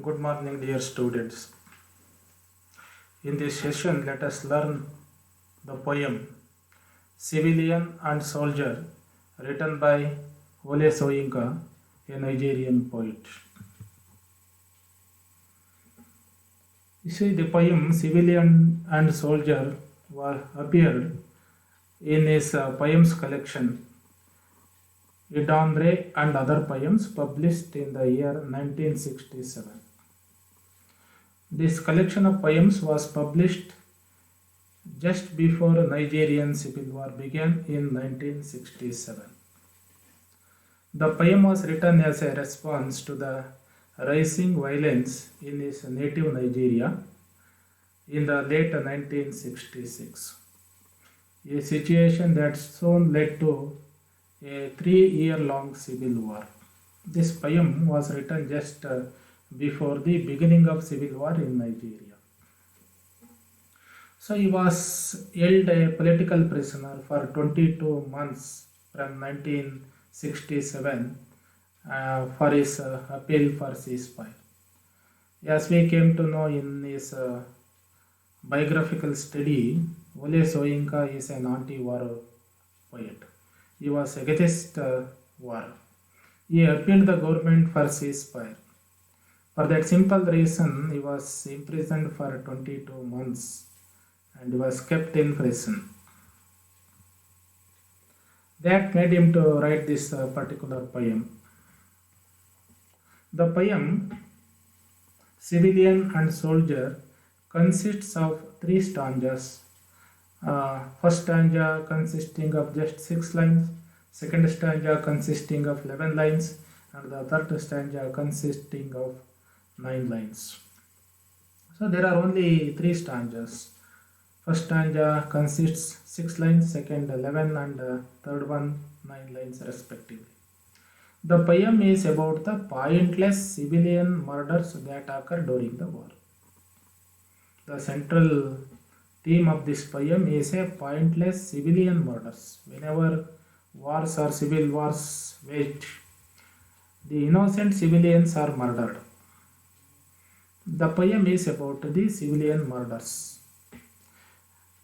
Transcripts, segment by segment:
Good morning, dear students. In this session, let us learn the poem Civilian and Soldier, written by Wole Soyinka, a Nigerian poet. You see, the poem Civilian and Soldier appeared in his poems collection Idambre and Other Poems, published in the year 1967. This collection of poems was published just before Nigerian Civil War began in 1967. The poem was written as a response to the rising violence in his native Nigeria in the late 1966, a situation that soon led to a 3-year long civil war. This poem was written just before the beginning of civil war in Nigeria. So he was held a political prisoner for 22 months from 1967 for his appeal for ceasefire. As we came to know in his biographical study, Wole Soyinka is an anti-war poet. He was against war. He appealed the government for ceasefire. For that simple reason, he was imprisoned for 22 months and he was kept in prison. That made him to write this particular poem. The poem, Civilian and Soldier, consists of 3 stanzas. First stanza consisting of just 6 lines, second stanza consisting of 11 lines, and the third stanza consisting of 9 lines. So there are only 3 stanzas. First stanza consists 6 lines, second 11, and third one 9 lines respectively. The poem is about the pointless civilian murders that occur during the war. The central theme of this poem is a pointless civilian murders. Whenever wars or civil wars waged, the innocent civilians are murdered. The poem is about the civilian murders.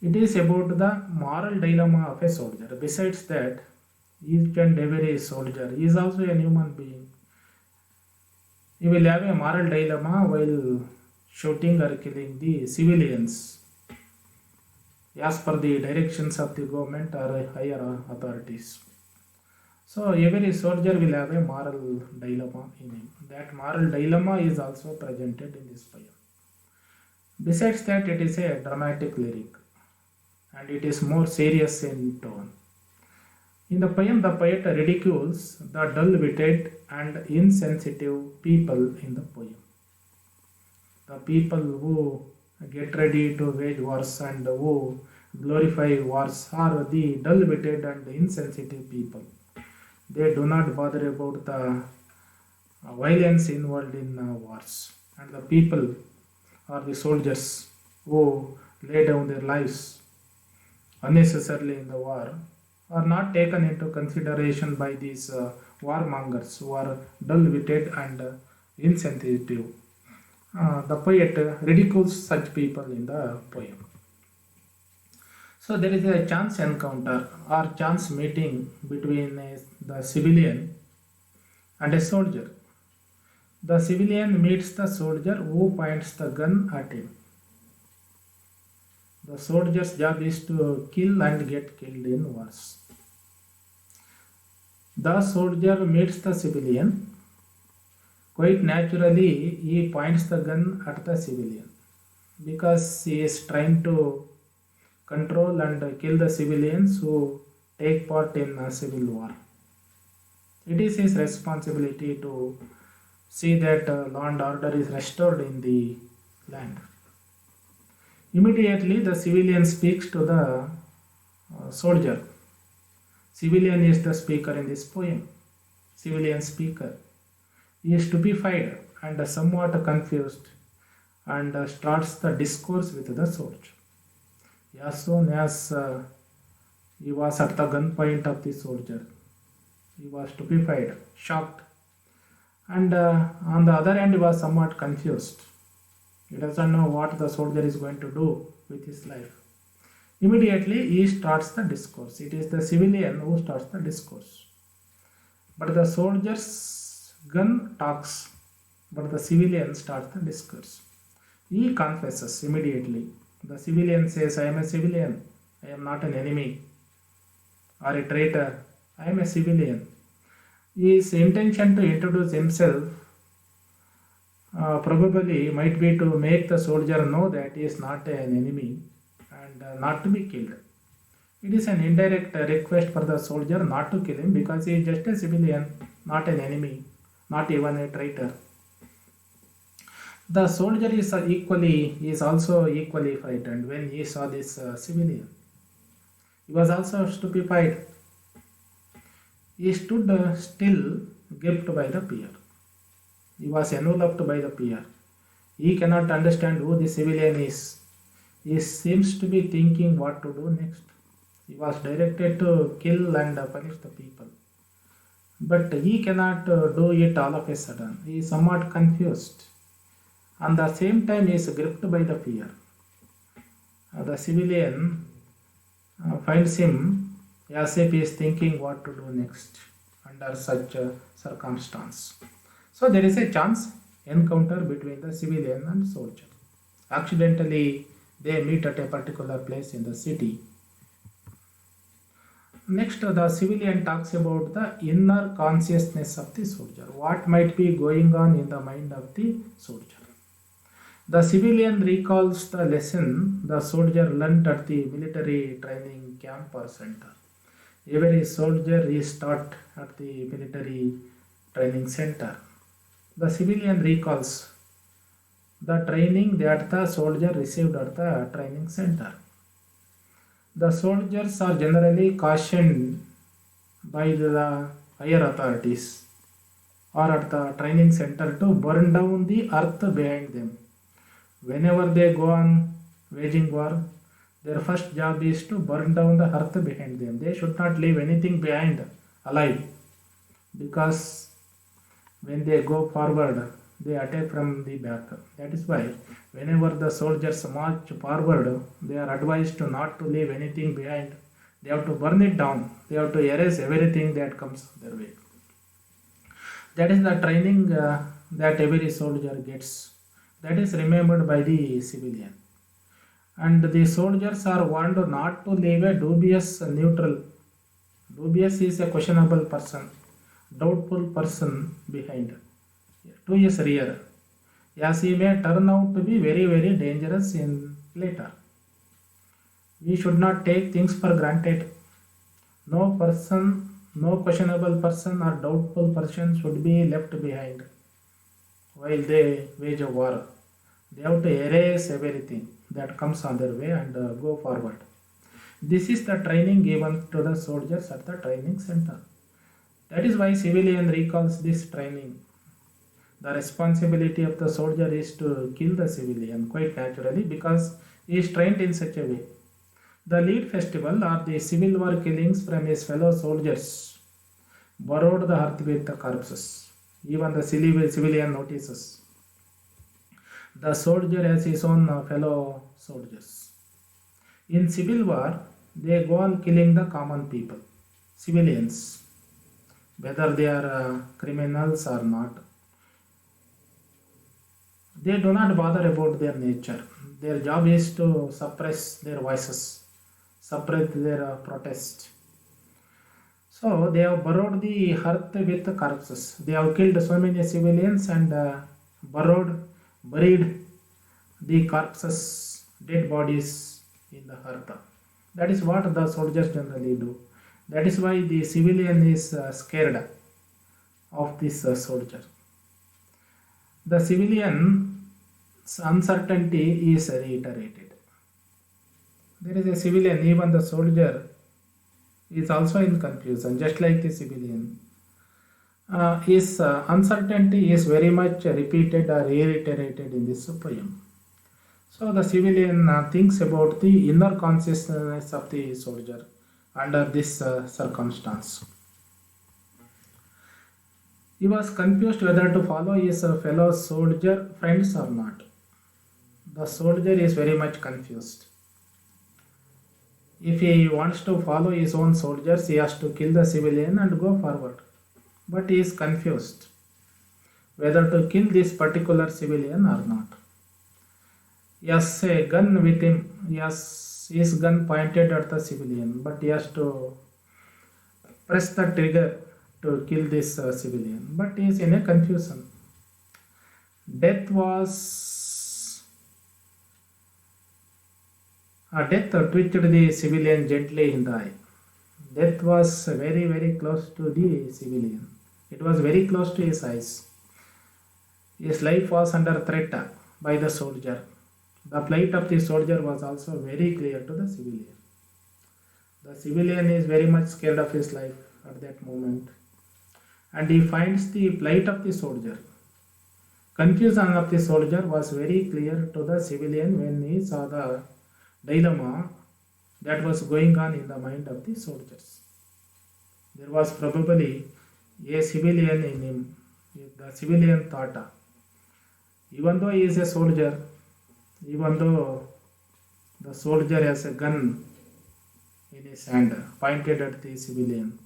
It is about the moral dilemma of a soldier. Besides that, each and every soldier is also a human being. He will have a moral dilemma while shooting or killing the civilians as per the directions of the government or higher authorities. So every soldier will have a moral dilemma in him. That moral dilemma is also presented in this poem. Besides that, it is a dramatic lyric and it is more serious in tone. In the poem, the poet ridicules the dull-witted and insensitive people in the poem. The people who get ready to wage wars and who glorify wars are the dull-witted and insensitive people. They do not bother about the violence involved in wars. And the people or the soldiers who lay down their lives unnecessarily in the war are not taken into consideration by these warmongers who are dull-witted and insensitive. The poet ridicules such people in the poem. So there is a chance encounter or chance meeting between the civilian and a soldier. The civilian meets the soldier who points the gun at him. The soldier's job is to kill and get killed in wars. The soldier meets the civilian. Quite naturally, he points the gun at the civilian because he is trying to control and kill the civilians who take part in a civil war. It is his responsibility to see that law and order is restored in the land. Immediately, the civilian speaks to the soldier. Civilian is the speaker in this poem. Civilian speaker. He is stupefied and somewhat confused and starts the discourse with the soldier. As soon as he was at the gunpoint of the soldier, he was stupefied, shocked, and on the other hand he was somewhat confused. He doesn't know what the soldier is going to do with his life. Immediately he starts the discourse. It is the civilian who starts the discourse. But the soldier's gun talks, but the civilian starts the discourse. He confesses immediately. The civilian says, I am a civilian, I am not an enemy or a traitor, I am a civilian. His intention to introduce himself probably might be to make the soldier know that he is not an enemy and not to be killed. It is an indirect request for the soldier not to kill him because he is just a civilian, not an enemy, not even a traitor. The soldier is also equally frightened when he saw this civilian. He was also stupefied. He stood still, gripped by the fear. He was enveloped by the fear. He cannot understand who the civilian is. He seems to be thinking what to do next. He was directed to kill and punish the people. But he cannot do it all of a sudden. He is somewhat confused. At the same time, he is gripped by the fear. The civilian finds him as if he is thinking what to do next under such a circumstance. So there is a chance encounter between the civilian and soldier. Accidentally, they meet at a particular place in the city. Next, the civilian talks about the inner consciousness of the soldier. What might be going on in the mind of the soldier? The civilian recalls the lesson the soldier learnt at the military training camp or center. Every soldier is taught at the military training center. The civilian recalls the training that the soldier received at the training center. The soldiers are generally cautioned by the higher authorities or at the training center to burn down the earth behind them. Whenever they go on waging war, their first job is to burn down the earth behind them. They should not leave anything behind alive, because when they go forward, they attack from the back. That is why whenever the soldiers march forward, they are advised to not to leave anything behind. They have to burn it down. They have to erase everything that comes their way. That is the training that every soldier gets. That is remembered by the civilian. And the soldiers are warned not to leave a dubious neutral. Dubious is a questionable person, doubtful person behind, to his rear, as he may turn out to be very, very dangerous in later. We should not take things for granted. No person, no questionable person or doubtful person should be left behind while they wage a war. They have to erase everything that comes on their way and go forward. This is the training given to the soldiers at the training center. That is why civilian recalls this training. The responsibility of the soldier is to kill the civilian quite naturally because he is trained in such a way. The lead festival or the civil war killings from his fellow soldiers borrowed the earth with the corpses. Even the civilian notices. The soldier has his own fellow soldiers. In civil war, they go on killing the common people, civilians, whether they are criminals or not. They do not bother about their nature. Their job is to suppress their voices, suppress their protest. So they have borrowed the earth with the corpses. They have killed so many civilians and buried the corpses, dead bodies in the earth. That is what the soldiers generally do. That is why the civilian is scared of this soldier. The civilian's uncertainty is reiterated. There is a civilian, even the soldier is also in confusion, just like the civilian. His uncertainty is very much repeated or reiterated in this poem. So the civilian thinks about the inner consciousness of the soldier under this circumstance. He was confused whether to follow his fellow soldier friends or not. The soldier is very much confused. If he wants to follow his own soldiers, he has to kill the civilian and go forward. But he is confused whether to kill this particular civilian or not. He has a gun with him. He has his gun pointed at the civilian, but he has to press the trigger to kill this civilian. But he is in a confusion. Death twitched the civilian gently in the eye. Death was very, very close to the civilian. It was very close to his eyes. His life was under threat by the soldier. The plight of the soldier was also very clear to the civilian. The civilian is very much scared of his life at that moment. And he finds the plight of the soldier. Confusion of the soldier was very clear to the civilian when he saw the dilemma that was going on in the mind of the soldiers. There was probably a civilian in him. The civilian thought, even though he is a soldier, even though the soldier has a gun in his hand pointed at the civilian,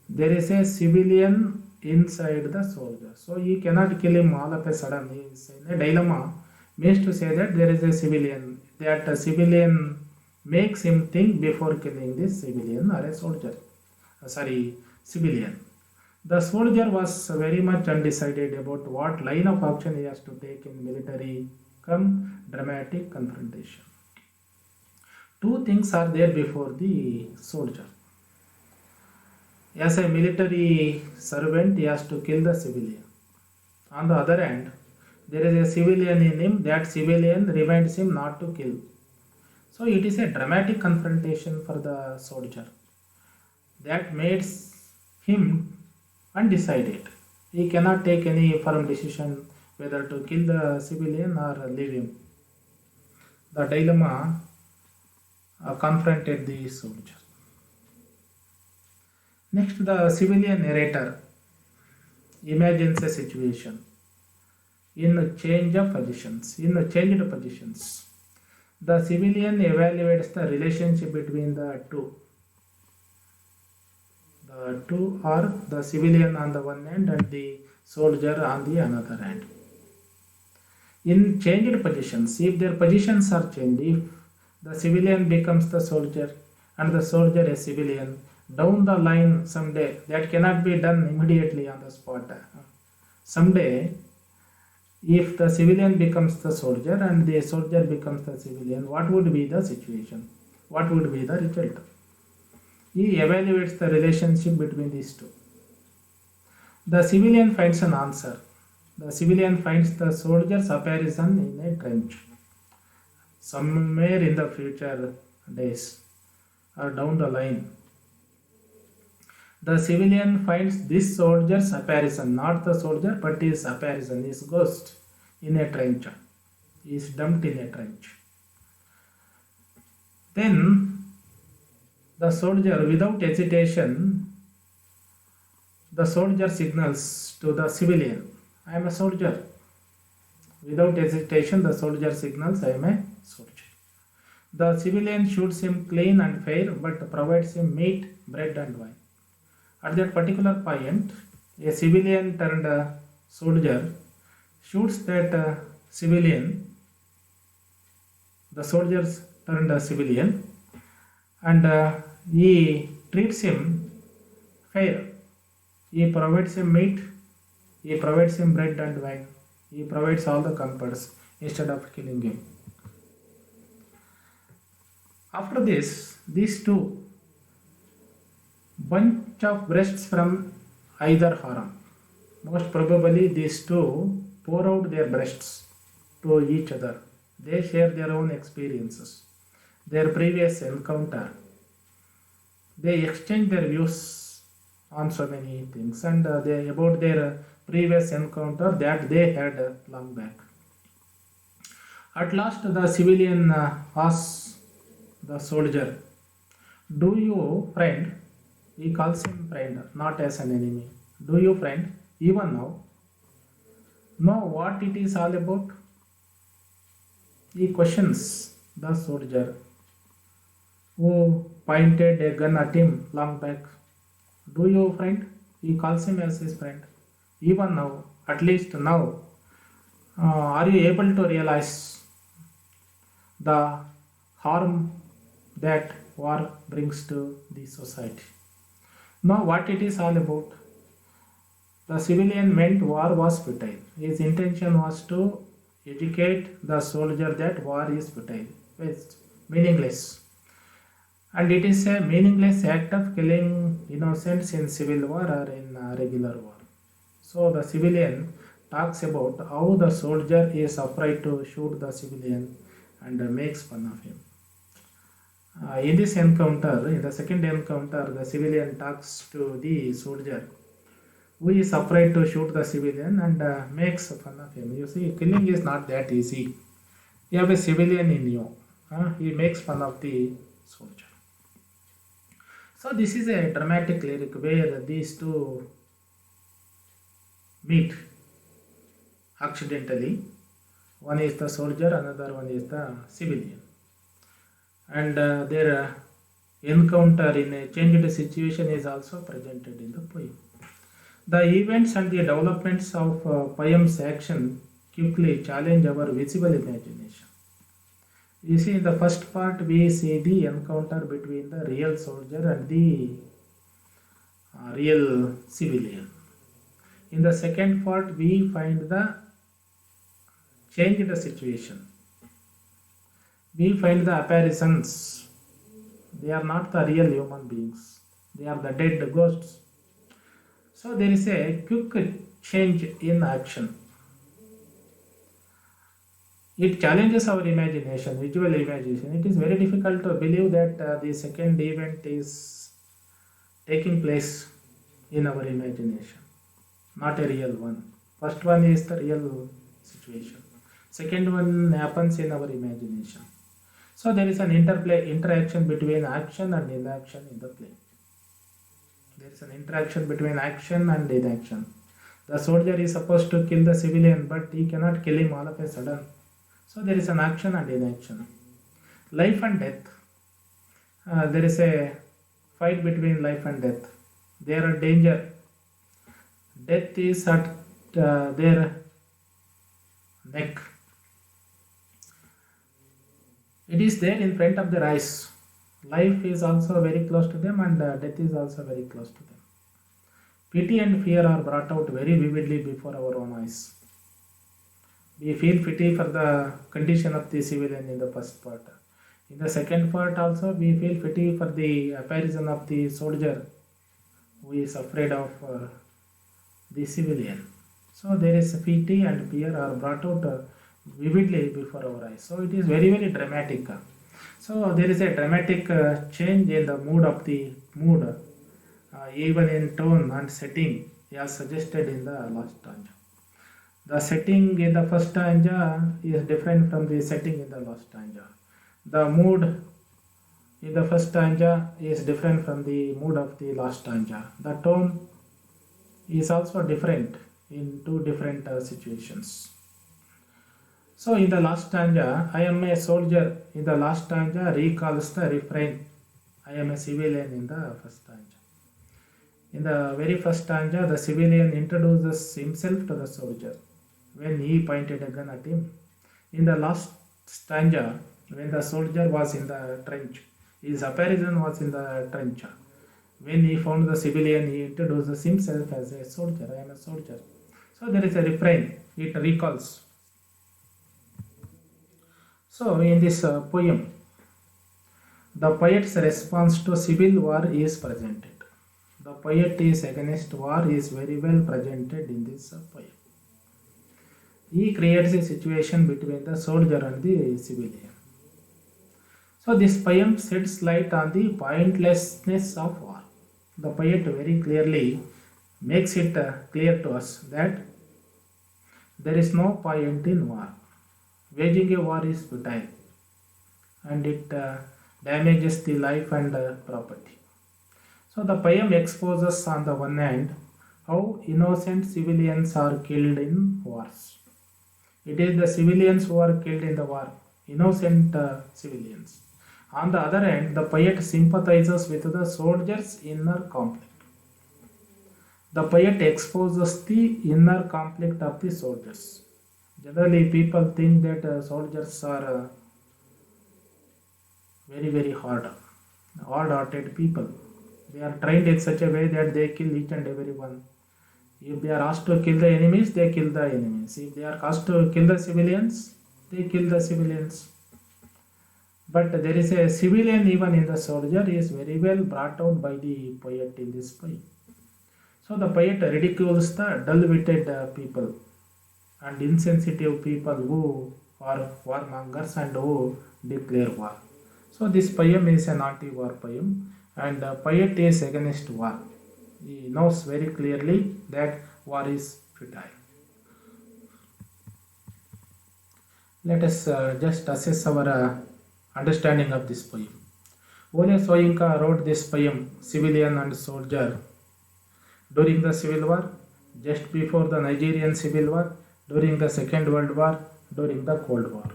there is a civilian inside the soldier. So he cannot kill him all of a sudden. He is in a dilemma, means to say that there is a civilian. That a civilian makes him think before killing this civilian or a soldier. Civilian. The soldier was very much undecided about what line of action he has to take in military come dramatic confrontation. Two things are there before the soldier. As a military servant, he has to kill the civilian. On the other hand, there is a civilian in him. That civilian reminds him not to kill. So it is a dramatic confrontation for the soldier. That makes him undecided. He cannot take any firm decision whether to kill the civilian or leave him. The dilemma confronted the soldier. Next, the civilian narrator imagines a situation in changed positions. The civilian evaluates the relationship between the two. The two are the civilian on the one hand and the soldier on the another hand. In changed positions, if their positions are changed, if the civilian becomes the soldier and the soldier a civilian, down the line someday, that cannot be done immediately on the spot. Someday, if the civilian becomes the soldier and the soldier becomes the civilian, what would be the situation? What would be the result? He evaluates the relationship between these two. The civilian finds an answer. The civilian finds the soldier's apparition in a trench. Somewhere in the future days or down the line, the civilian finds this soldier's apparition, not the soldier, but his apparition, his ghost in a trench. He is dumped in a trench. Then the soldier, without hesitation, the soldier signals to the civilian, I am a soldier. Without hesitation, the soldier signals, I am a soldier. The civilian shoots him clean and fair, but provides him meat, bread and wine. At that particular point, a civilian turned soldier shoots that civilian. The soldiers turned civilian, and he treats him fair. He provides him meat, he provides him bread and wine, he provides all the comforts instead of killing him. After this, these two bunch of breasts from either harem. Most probably these two pour out their breasts to each other. They share their own experiences, their previous encounter. They exchange their views on so many things and about their previous encounter that they had long back. At last, the civilian asks the soldier, do you, friend, he calls him friend, not as an enemy. Do you, friend, even now. Know what it is all about? He questions the soldier who pointed a gun at him long back. Do you, friend? He calls him as his friend. Even now, at least now, are you able to realize the harm that war brings to the society? Now, what it is all about? The civilian meant war was futile. His intention was to educate the soldier that war is futile, waste, meaningless. And it is a meaningless act of killing innocents in civil war or in regular war. So the civilian talks about how the soldier is afraid to shoot the civilian and makes fun of him. In this encounter, in the second encounter, the civilian talks to the soldier who is afraid to shoot the civilian and makes fun of him. You see, killing is not that easy. You have a civilian in you. He makes fun of the soldier. So this is a dramatic lyric where these two meet accidentally. One is the soldier, another one is the civilian. And their encounter in a changed situation is also presented in the poem. The events and the developments of poem's action quickly challenge our visible imagination. You see, in the first part, we see the encounter between the real soldier and the real civilian. In the second part, we find the change in the situation. We find the apparitions. They are not the real human beings, they are the dead ghosts. So there is a quick change in action. It challenges our imagination, visual imagination. It is very difficult to believe that the second event is taking place in our imagination, not a real one. First one is the real situation. Second one happens in our imagination. So there is an interaction between action and inaction in the play. There is an interaction between action and inaction. The soldier is supposed to kill the civilian, but he cannot kill him all of a sudden. So there is an action and inaction. Life and death. There is a fight between life and death. They are a danger. Death is at their neck. It is there in front of their eyes. Life is also very close to them, and death is also very close to them. Pity and fear are brought out very vividly before our own eyes. We feel pity for the condition of the civilian in the first part. In the second part also, we feel pity for the apparition of the soldier who is afraid of the civilian. So there is pity and fear are brought out vividly before our eyes. So it is very, very dramatic. So there is a dramatic change in the mood, even in tone and setting, as suggested in the last stanza. The setting in the first stanza is different from the setting in the last stanza. The mood in the first stanza is different from the mood of the last stanza. The tone is also different in two different situations. So in the last stanza, I am a soldier. In the last stanza recalls the refrain, I am a civilian in the first stanza. In the very first stanza, the civilian introduces himself to the soldier when he pointed a gun at him. In the last stanza, when the soldier was in the trench, his apparition was in the trench. When he found the civilian, he introduces himself as a soldier. I am a soldier. So there is a refrain, it recalls. So in this poem, the poet's response to civil war is presented. The poet is against war is very well presented in this poem. He creates a situation between the soldier and the civilian. So this poem sheds light on the pointlessness of war. The poet very clearly makes it clear to us that there is no point in war. Waging a war is futile and it damages the life and property. So the poem exposes on the one hand how innocent civilians are killed in wars. It is the civilians who are killed in the war, innocent civilians. On the other hand, the poet sympathizes with the soldiers' inner conflict. The poet exposes the inner conflict of the soldiers. Generally, people think that soldiers are very hard-hearted people. They are trained in such a way that they kill each and every one. If they are asked to kill the enemies, they kill the enemies. If they are asked to kill the civilians, they kill the civilians. But there is a civilian even in the soldier is very well brought out by the poet in this poem. So the poet ridicules the dull-witted people and insensitive people who are warmongers and who declare war. So this poem is an anti-war poem, and the poet is against war. He knows very clearly that war is futile. Let us just assess our understanding of this poem. Ole Soyinka wrote this poem, Civilian and Soldier, during the Civil War, just before the Nigerian Civil War, during the Second World War, during the Cold War.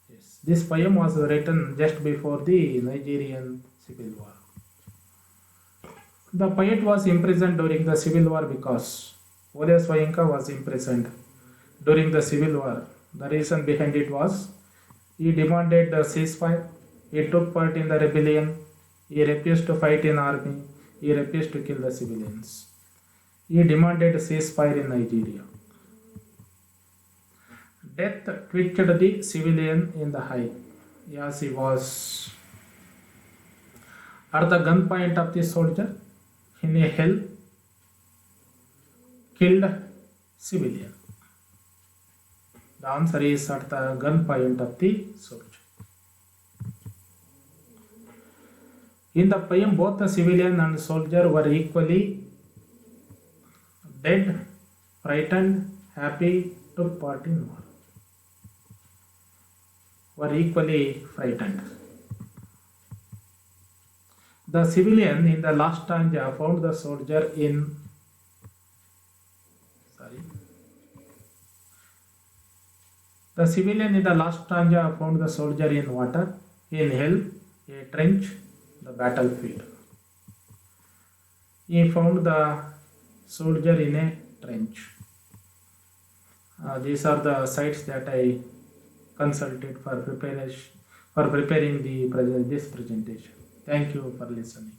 Yes, this poem was written just before the Nigerian Civil War. The poet was imprisoned during the Civil War because Ole Soyinka was imprisoned during the Civil War. The reason behind it was he demanded the ceasefire, he took part in the rebellion, he refused to fight in army, he refused to kill the civilians. He demanded a ceasefire in Nigeria. Death twitched the civilian in the eye as he was at the gunpoint of the soldier in a hell killed civilian. The answer is at the gunpoint of the soldier. In the poem, both the civilian and soldier were equally dead, frightened, happy, took part in war. Were equally frightened. The civilian in the last stanza found the soldier in The civilian in the last stanza found the soldier in water, in hell, a trench, the battlefield. He found the soldier in a trench. These are the sites that I consulted for preparing this presentation. Thank you for listening.